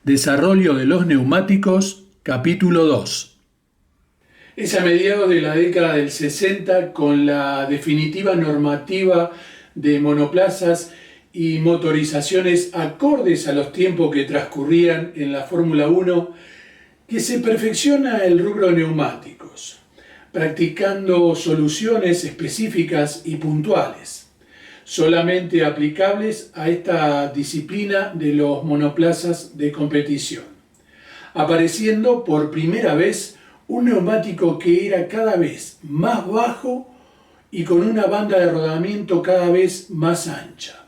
Desarrollo de los neumáticos, capítulo 2. Es a mediados de la década del 60, con la definitiva normativa de monoplazas y motorizaciones acordes a los tiempos que transcurrían en la Fórmula 1, que se perfecciona el rubro neumáticos, practicando soluciones específicas y puntuales, solamente aplicables a esta disciplina de los monoplazas de competición, apareciendo por primera vez un neumático que era cada vez más bajo y con una banda de rodamiento cada vez más ancha.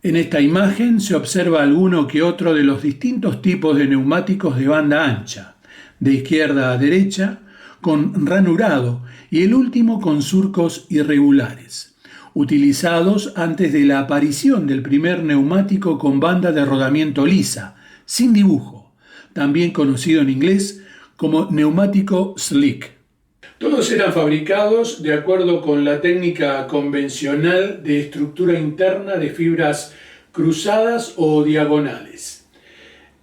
En esta imagen se observa alguno que otro de los distintos tipos de neumáticos de banda ancha, de izquierda a derecha, con ranurado y el último con surcos irregulares, utilizados antes de la aparición del primer neumático con banda de rodamiento lisa, sin dibujo, también conocido en inglés como neumático slick. Todos eran fabricados de acuerdo con la técnica convencional de estructura interna de fibras cruzadas o diagonales.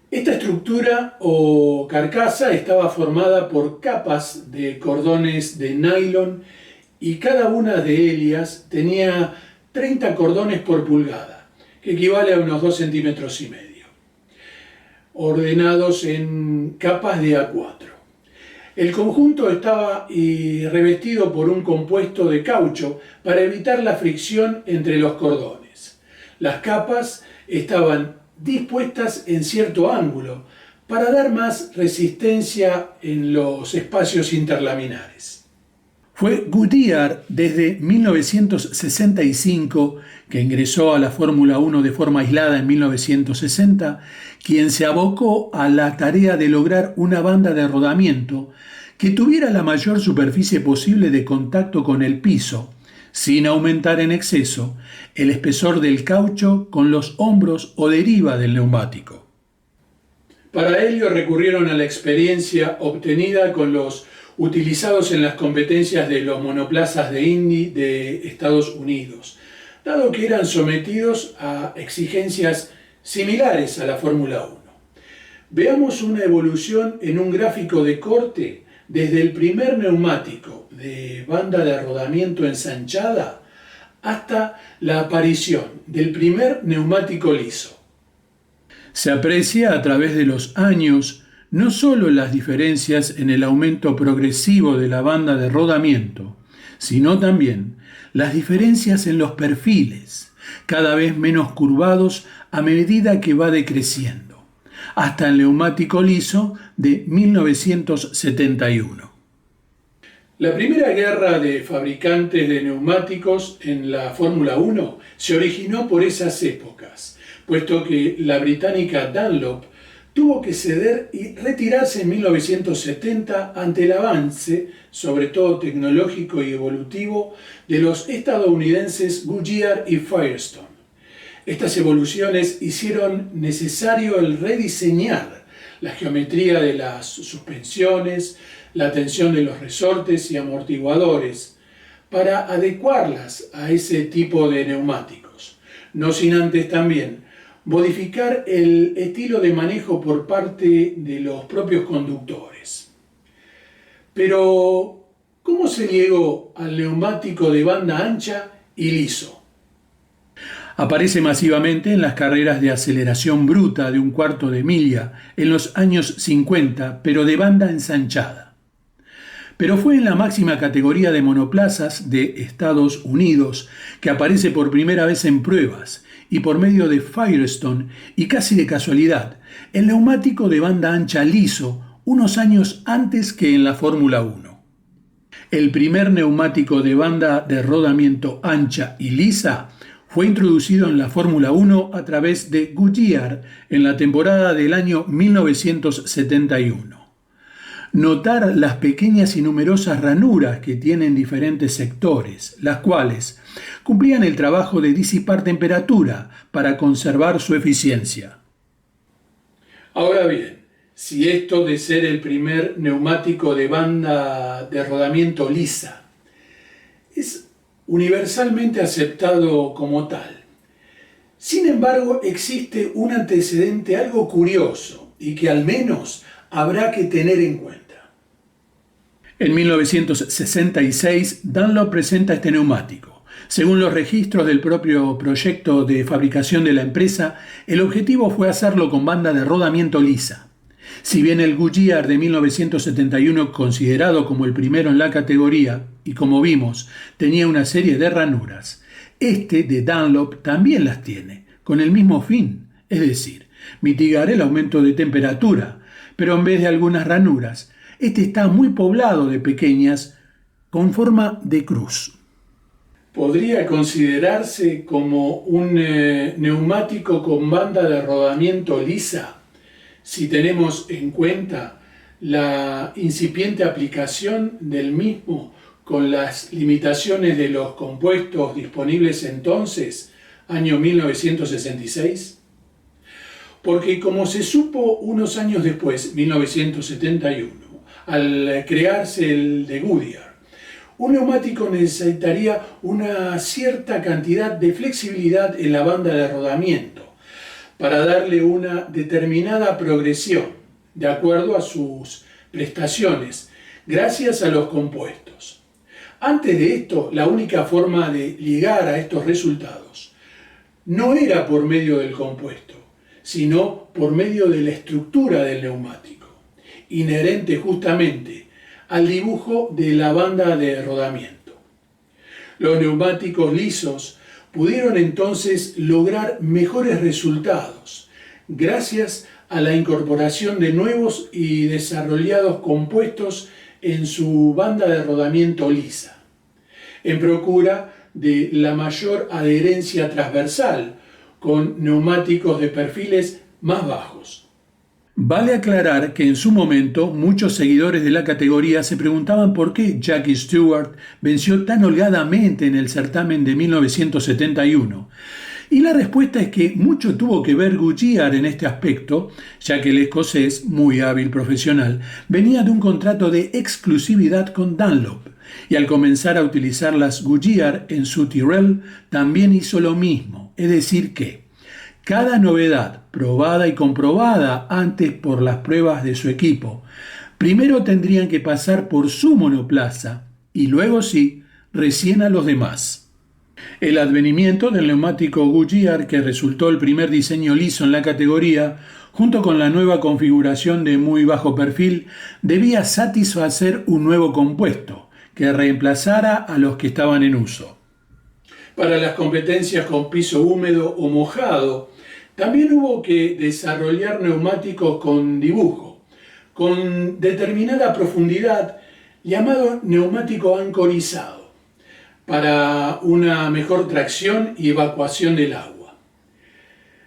Esta estructura o carcasa estaba formada por capas de cordones de nylon y cada una de ellas tenía 30 cordones por pulgada, que equivale a unos 2,5 centímetros, ordenados en capas de A4. El conjunto estaba revestido por un compuesto de caucho para evitar la fricción entre los cordones. Las capas estaban dispuestas en cierto ángulo para dar más resistencia en los espacios interlaminares. Fue Goodyear desde 1965, que ingresó a la Fórmula 1 de forma aislada en 1960, quien se abocó a la tarea de lograr una banda de rodamiento que tuviera la mayor superficie posible de contacto con el piso, sin aumentar en exceso el espesor del caucho con los hombros o deriva del neumático. Para ello recurrieron a la experiencia obtenida con los utilizados en las competencias de los monoplazas de Indy de Estados Unidos, dado que eran sometidos a exigencias similares a la Fórmula 1. Veamos una evolución en un gráfico de corte desde el primer neumático de banda de rodamiento ensanchada hasta la aparición del primer neumático liso. Se aprecia a través de los años no solo las diferencias en el aumento progresivo de la banda de rodamiento, sino también las diferencias en los perfiles, cada vez menos curvados a medida que va decreciendo, hasta el neumático liso de 1971. La primera guerra de fabricantes de neumáticos en la Fórmula 1 se originó por esas épocas, puesto que la británica Dunlop tuvo que ceder y retirarse en 1970 ante el avance, sobre todo tecnológico y evolutivo, de los estadounidenses Goodyear y Firestone. Estas evoluciones hicieron necesario el rediseñar la geometría de las suspensiones, la tensión de los resortes y amortiguadores, para adecuarlas a ese tipo de neumáticos, no sin antes también modificar el estilo de manejo por parte de los propios conductores. Pero, ¿cómo se llegó al neumático de banda ancha y liso? Aparece masivamente en las carreras de aceleración bruta de 1/4 de milla en los años 50, pero de banda ensanchada. Pero fue en la máxima categoría de monoplazas de Estados Unidos que aparece por primera vez en pruebas, y por medio de Firestone, y casi de casualidad, el neumático de banda ancha liso unos años antes que en la Fórmula 1. El primer neumático de banda de rodamiento ancha y lisa fue introducido en la Fórmula 1 a través de Goodyear en la temporada del año 1971. Notar las pequeñas y numerosas ranuras que tienen diferentes sectores, las cuales cumplían el trabajo de disipar temperatura para conservar su eficiencia. Ahora bien, si esto de ser el primer neumático de banda de rodamiento lisa es universalmente aceptado como tal, Sin embargo, existe un antecedente algo curioso y que al menos habrá que tener en cuenta. En 1966, Dunlop presenta este neumático. Según los registros del propio proyecto de fabricación de la empresa, el objetivo fue hacerlo con banda de rodamiento lisa. Si bien el Goodyear de 1971, considerado como el primero en la categoría, y como vimos, tenía una serie de ranuras, este de Dunlop también las tiene, con el mismo fin, es decir, mitigar el aumento de temperatura, pero en vez de algunas ranuras, este está muy poblado de pequeñas con forma de cruz. ¿Podría considerarse como un neumático con banda de rodamiento lisa si tenemos en cuenta la incipiente aplicación del mismo con las limitaciones de los compuestos disponibles entonces, año 1966? Porque como se supo unos años después, 1971, al crearse el de Goodyear, un neumático necesitaría una cierta cantidad de flexibilidad en la banda de rodamiento para darle una determinada progresión de acuerdo a sus prestaciones, gracias a los compuestos. Antes de esto, la única forma de llegar a estos resultados no era por medio del compuesto, sino por medio de la estructura del neumático, inherente justamente al dibujo de la banda de rodamiento. Los neumáticos lisos pudieron entonces lograr mejores resultados gracias a la incorporación de nuevos y desarrollados compuestos en su banda de rodamiento lisa, en procura de la mayor adherencia transversal con neumáticos de perfiles más bajos. Vale aclarar que en su momento muchos seguidores de la categoría se preguntaban por qué Jackie Stewart venció tan holgadamente en el certamen de 1971. Y la respuesta es que mucho tuvo que ver Goodyear en este aspecto, ya que el escocés, muy hábil profesional, venía de un contrato de exclusividad con Dunlop, y al comenzar a utilizar las Goodyear en su Tyrrell también hizo lo mismo, es decir que cada novedad probada y comprobada antes por las pruebas de su equipo, primero tendrían que pasar por su monoplaza y luego sí, recién a los demás. El advenimiento del neumático Goodyear, que resultó el primer diseño liso en la categoría, junto con la nueva configuración de muy bajo perfil, debía satisfacer un nuevo compuesto que reemplazara a los que estaban en uso. Para las competencias con piso húmedo o mojado, también hubo que desarrollar neumáticos con dibujo, con determinada profundidad, llamado neumático ancorizado, para una mejor tracción y evacuación del agua.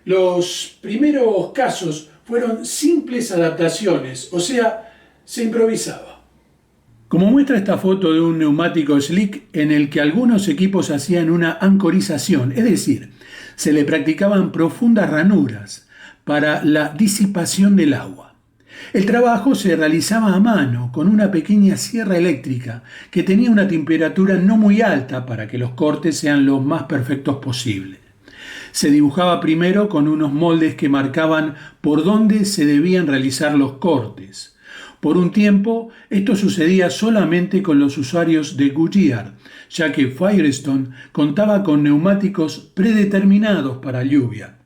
Los primeros casos fueron simples adaptaciones, o sea, se improvisaba. Como muestra esta foto de un neumático slick en el que algunos equipos hacían una ancorización, es decir, se le practicaban profundas ranuras para la disipación del agua. El trabajo se realizaba a mano con una pequeña sierra eléctrica que tenía una temperatura no muy alta para que los cortes sean los más perfectos posibles. Se dibujaba primero con unos moldes que marcaban por dónde se debían realizar los cortes. Por un tiempo, esto sucedía solamente con los usuarios de Goodyear, ya que Firestone contaba con neumáticos predeterminados para lluvia.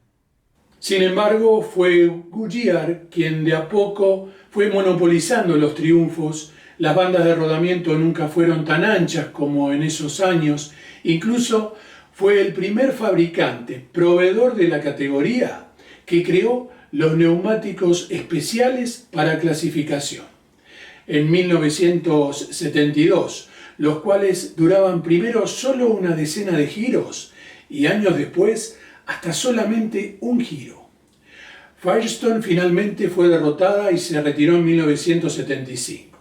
Sin embargo, fue Goodyear quien de a poco fue monopolizando los triunfos. Las bandas de rodamiento nunca fueron tan anchas como en esos años. Incluso fue el primer fabricante, proveedor de la categoría, que creó los neumáticos especiales para clasificación. En 1972, los cuales duraban primero solo una decena de giros y años después hasta solamente un giro. Firestone finalmente fue derrotada y se retiró en 1975.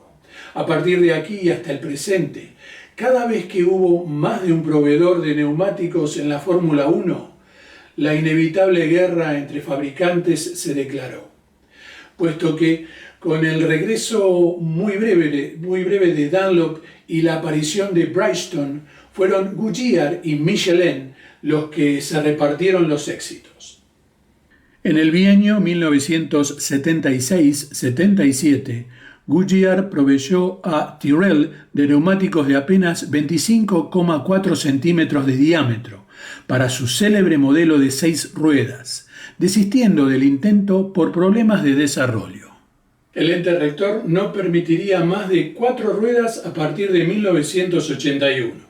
A partir de aquí y hasta el presente, cada vez que hubo más de un proveedor de neumáticos en la Fórmula 1, la inevitable guerra entre fabricantes se declaró, puesto que con el regreso muy breve de Dunlop y la aparición de Bridgestone, fueron Goodyear y Michelin los que se repartieron los éxitos. En el bienio 1976-77, Goodyear proveyó a Tyrrell de neumáticos de apenas 25,4 centímetros de diámetro para su célebre modelo de 6 ruedas, desistiendo del intento por problemas de desarrollo. El ente rector no permitiría más de 4 ruedas a partir de 1981.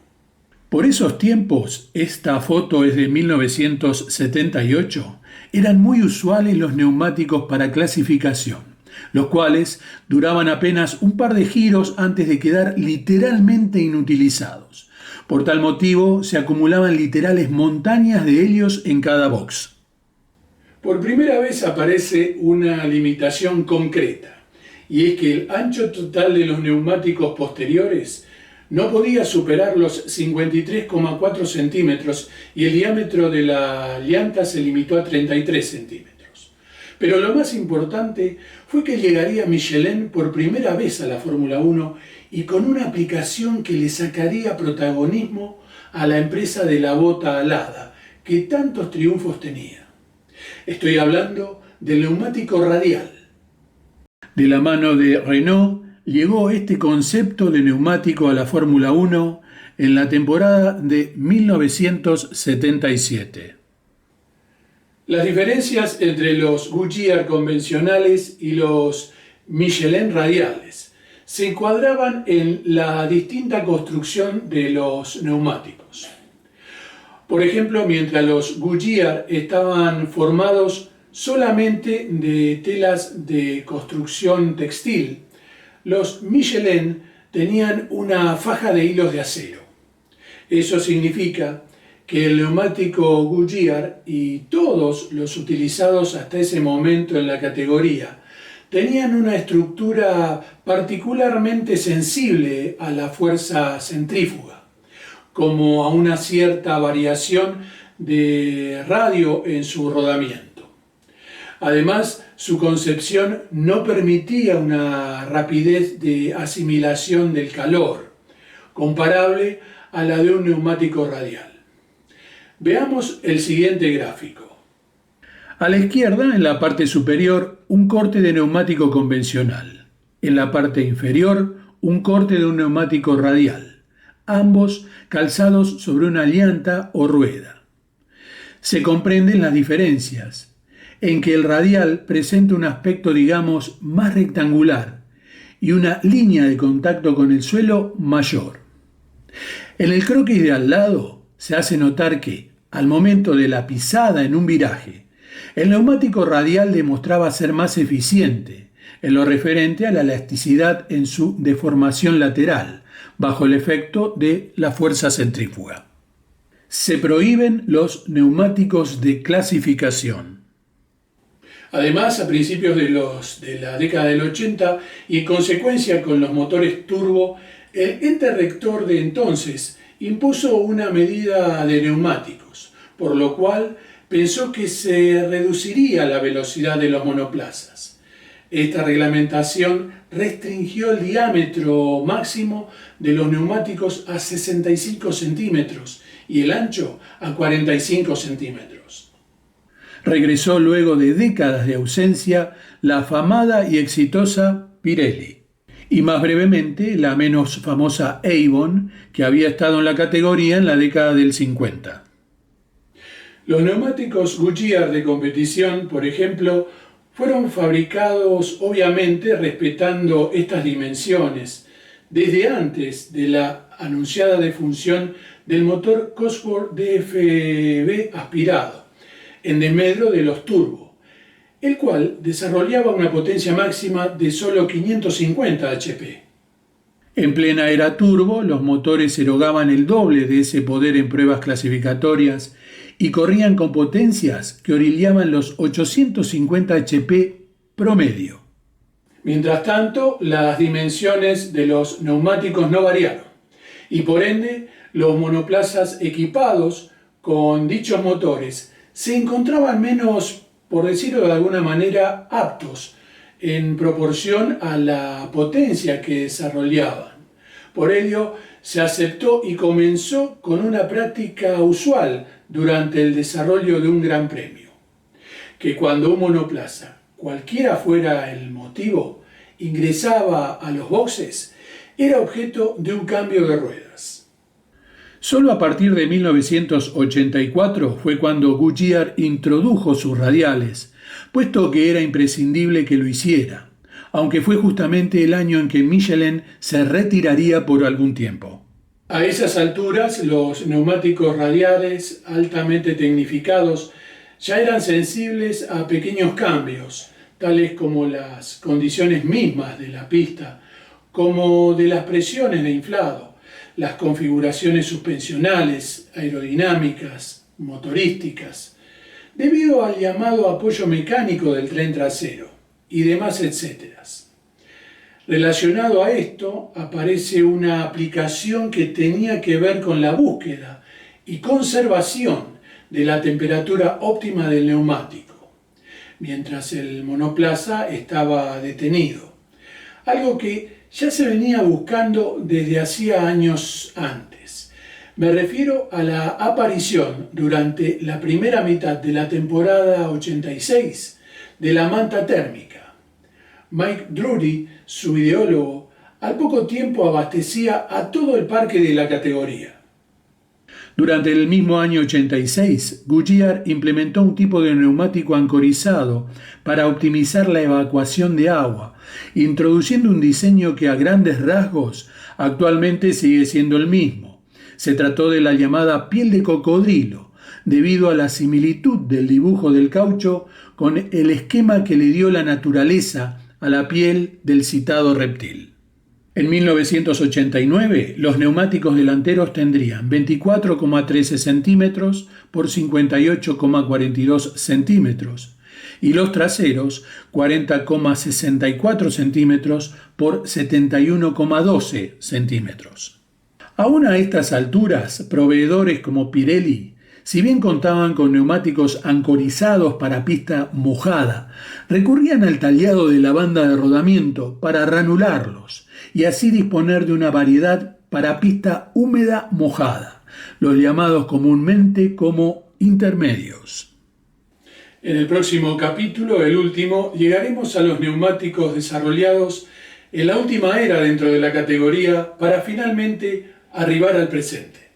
Por esos tiempos, esta foto es de 1978, eran muy usuales los neumáticos para clasificación, los cuales duraban apenas un par de giros antes de quedar literalmente inutilizados. Por tal motivo, se acumulaban literales montañas de helios en cada box. Por primera vez aparece una limitación concreta, y es que el ancho total de los neumáticos posteriores no podía superar los 53,4 centímetros y el diámetro de la llanta se limitó a 33 centímetros. Pero lo más importante fue que llegaría Michelin por primera vez a la Fórmula 1 y con una aplicación que le sacaría protagonismo a la empresa de la bota alada, que tantos triunfos tenía. Estoy hablando del neumático radial. De la mano de Renault llegó este concepto de neumático a la Fórmula 1 en la temporada de 1977. Las diferencias entre los Goodyear convencionales y los Michelin radiales se encuadraban en la distinta construcción de los neumáticos. Por ejemplo, mientras los Goodyear estaban formados solamente de telas de construcción textil, los Michelin tenían una faja de hilos de acero. Eso significa que el neumático Goodyear y todos los utilizados hasta ese momento en la categoría tenían una estructura particularmente sensible a la fuerza centrífuga, como a una cierta variación de radio en su rodamiento. Además, su concepción no permitía una rapidez de asimilación del calor, comparable a la de un neumático radial. Veamos el siguiente gráfico. A la izquierda, en la parte superior, un corte de neumático convencional. En la parte inferior, un corte de un neumático radial, ambos calzados sobre una llanta o rueda. Se comprenden las diferencias en que el radial presenta un aspecto, digamos, más rectangular y una línea de contacto con el suelo mayor. En el croquis de al lado se hace notar que, al momento de la pisada en un viraje, el neumático radial demostraba ser más eficiente en lo referente a la elasticidad en su deformación lateral, bajo el efecto de la fuerza centrífuga. Se prohíben los neumáticos de clasificación. Además, a principios de la década del 80 y en consecuencia con los motores turbo, el ente rector de entonces impuso una medida de neumáticos, por lo cual pensó que se reduciría la velocidad de los monoplazas. Esta reglamentación restringió el diámetro máximo de los neumáticos a 65 centímetros y el ancho a 45 centímetros. Regresó luego de décadas de ausencia la afamada y exitosa Pirelli, y más brevemente la menos famosa Avon, que había estado en la categoría en la década del 50. Los neumáticos Goodyear de competición, por ejemplo, fueron fabricados obviamente respetando estas dimensiones, desde antes de la anunciada defunción del motor Cosworth DFB aspirado, en desmedro de los turbo, el cual desarrollaba una potencia máxima de solo 550 HP. En plena era turbo, los motores erogaban el doble de ese poder en pruebas clasificatorias y corrían con potencias que orillaban los 850 HP promedio. Mientras tanto, las dimensiones de los neumáticos no variaron y por ende los monoplazas equipados con dichos motores se encontraban menos, por decirlo de alguna manera, aptos en proporción a la potencia que desarrollaban. Por ello, se aceptó y comenzó con una práctica usual durante el desarrollo de un gran premio, que cuando un monoplaza, cualquiera fuera el motivo, ingresaba a los boxes, era objeto de un cambio de ruedas. Solo a partir de 1984 fue cuando Goodyear introdujo sus radiales, puesto que era imprescindible que lo hiciera, aunque fue justamente el año en que Michelin se retiraría por algún tiempo. A esas alturas, los neumáticos radiales altamente tecnificados ya eran sensibles a pequeños cambios, tales como las condiciones mismas de la pista, como de las presiones de inflado, las configuraciones suspensionales, aerodinámicas, motorísticas, debido al llamado apoyo mecánico del tren trasero y demás etcéteras. Relacionado a esto, aparece una aplicación que tenía que ver con la búsqueda y conservación de la temperatura óptima del neumático, mientras el monoplaza estaba detenido, algo que ya se venía buscando desde hacía años antes. Me refiero a la aparición durante la primera mitad de la temporada 86 de la manta térmica. Mike Drury, su ideólogo, al poco tiempo abastecía a todo el parque de la categoría. Durante el mismo año 86, Goodyear implementó un tipo de neumático ancorizado para optimizar la evacuación de agua, introduciendo un diseño que a grandes rasgos actualmente sigue siendo el mismo. Se trató de la llamada piel de cocodrilo, debido a la similitud del dibujo del caucho con el esquema que le dio la naturaleza a la piel del citado reptil. En 1989, los neumáticos delanteros tendrían 24,13 centímetros por 58,42 centímetros y los traseros 40,64 centímetros por 71,12 centímetros. Aún a estas alturas, proveedores como Pirelli, si bien contaban con neumáticos ancorizados para pista mojada, recurrían al tallado de la banda de rodamiento para ranularlos y así disponer de una variedad para pista húmeda mojada, los llamados comúnmente como intermedios. En el próximo capítulo, el último, llegaremos a los neumáticos desarrollados en la última era dentro de la categoría para finalmente arribar al presente.